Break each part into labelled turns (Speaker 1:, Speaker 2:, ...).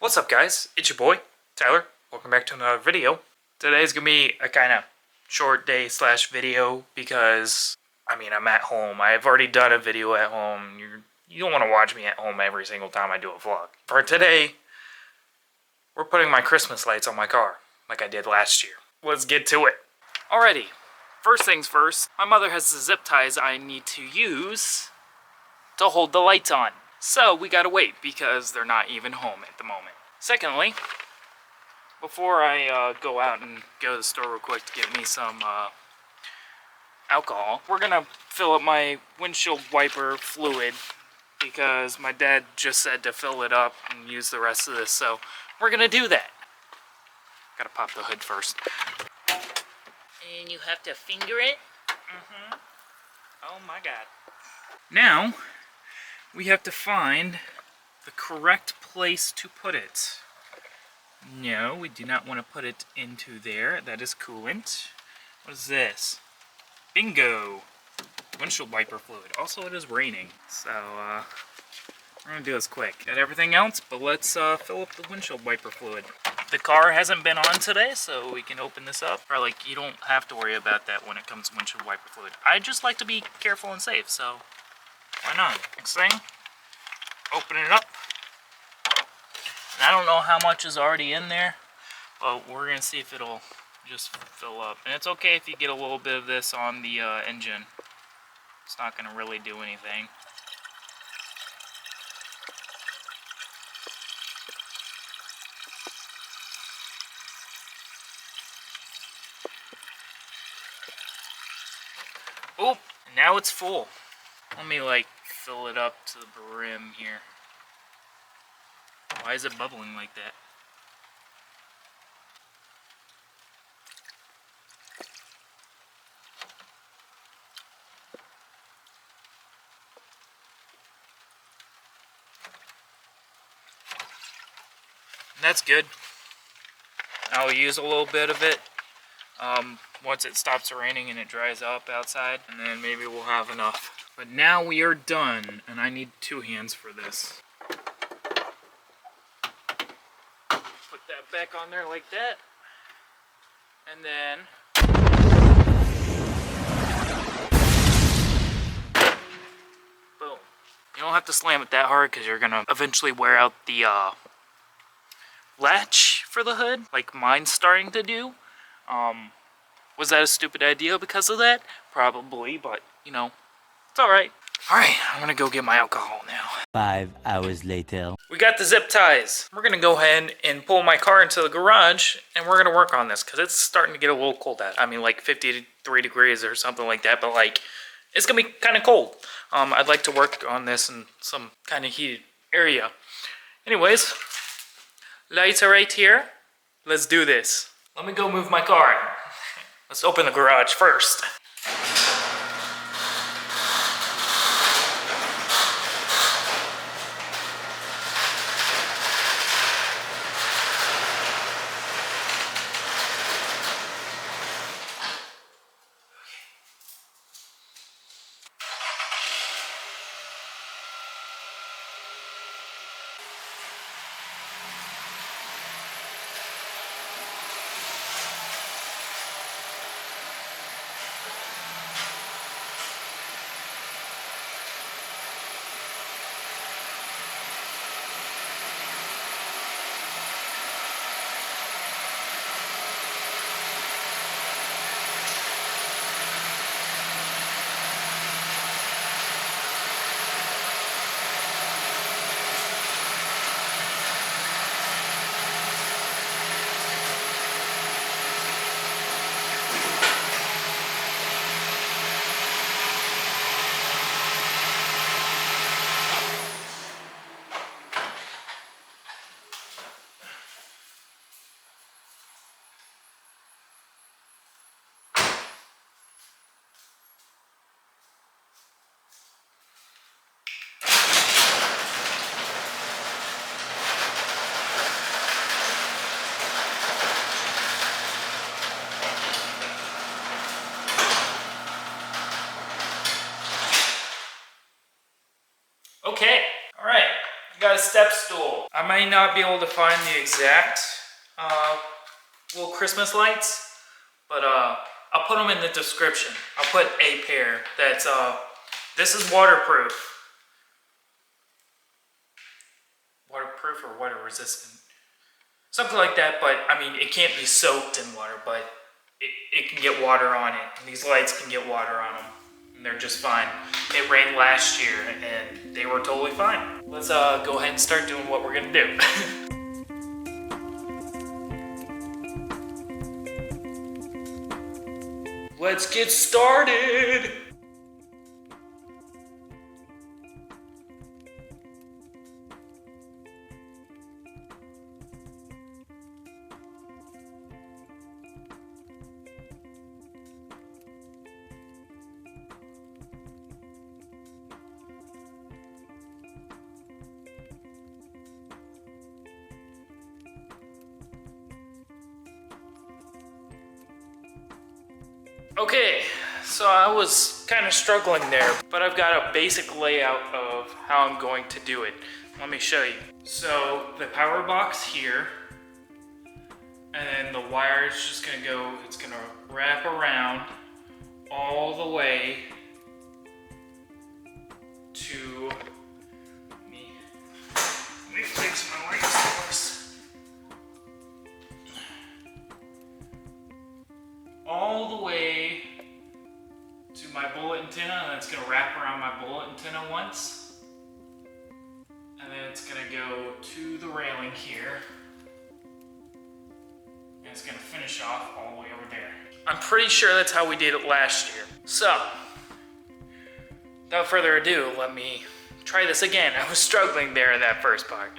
Speaker 1: What's up guys, it's your boy, Tyler. Welcome back to another video. Today's gonna be a kind of short day slash video because, I'm at home. I've already done a video at home. You don't want to watch me at home every single time I do a vlog. For today, we're putting my Christmas lights on my car, like I did last year. Let's get to it. Alrighty, first things first, my mother has the zip ties I need to use to hold the lights on. So we gotta wait because they're not even home at the moment. Secondly, before I go out and go to the store real quick to get me some alcohol, we're gonna fill up my windshield wiper fluid because my dad just said to fill it up and use the rest of this, so we're gonna do that. Gotta pop the hood first. And you have to finger it? Oh my god. Now, we have to find the correct place to put it. No, we do not want to put it into there. That is coolant. What is this? Bingo! Windshield wiper fluid. Also, it is raining, so we're going to do this quick. Got everything else, but let's fill up the windshield wiper fluid. The car hasn't been on today, so we can open this up. Or, you don't have to worry about that when it comes to windshield wiper fluid. I just like to be careful and safe, so why not? Next thing, open it up. And I don't know how much is already in there, but we're gonna see if it'll just fill up. And it's okay if you get a little bit of this on the engine. It's not gonna really do anything. Oh, and now it's full. Let me fill it up to the brim here. Why is it bubbling like that? And that's good. I'll use a little bit of it once it stops raining and it dries up outside, and then maybe we'll have enough. But now we are done, and I need 2 hands for this. Put that back on there like that, and then boom. You don't have to slam it that hard because you're gonna eventually wear out the latch for the hood, like mine's starting to do. Was that a stupid idea because of that? Probably, but it's alright. Alright, I'm gonna go get my alcohol now.
Speaker 2: 5 hours later.
Speaker 1: We got the zip ties. We're gonna go ahead and pull my car into the garage, and we're gonna work on this because it's starting to get a little cold out. 53 degrees or something like that, but it's gonna be kind of cold. I'd like to work on this in some kind of heated area. Anyways, lights are right here. Let's do this. Let me go move my car. Let's open the garage first. Okay, all right. You got a step stool. I might not be able to find the exact little Christmas lights, but I'll put them in the description. I'll put a pair that's, this is waterproof. Waterproof or water resistant. Something like that, but I mean, it can't be soaked in water, but it can get water on it. And these lights can get water on them. And they're just fine. It rained last year and they were totally fine. Let's go ahead and start doing what we're gonna do. Let's get started! Okay, so I was kind of struggling there, but I've got a basic layout of how I'm going to do it. Let me show you. So the power box here, and then the wire is just gonna go, it's gonna wrap around all the way to, let me fix my light source. All the way to my bullet antenna, and that's gonna wrap around my bullet antenna once. And then it's gonna go to the railing here. And it's gonna finish off all the way over there. I'm pretty sure that's how we did it last year. So, without further ado, let me try this again. I was struggling there in that first part.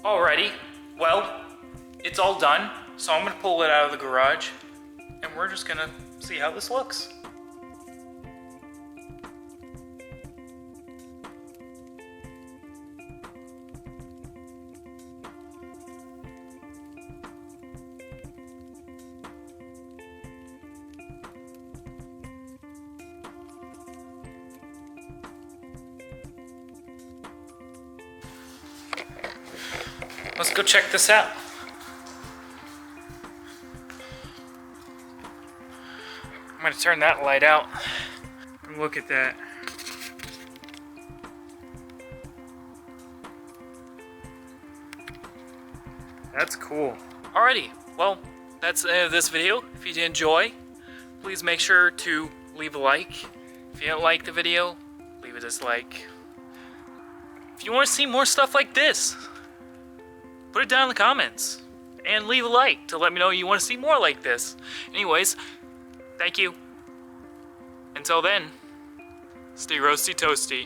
Speaker 1: Alrighty, well, it's all done, so I'm gonna pull it out of the garage, and we're just gonna see how this looks. let's go check this out. I'm gonna turn that light out and look at that. That's cool. Alrighty, well, that's the end of this video. If you did enjoy, please make sure to leave a like. If you didn't like the video, leave a dislike. If you want to see more stuff like this, put it down in the comments. And leave a like to let me know you want to see more like this. Anyways, thank you. Until then, stay roasty toasty.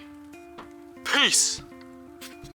Speaker 1: Peace!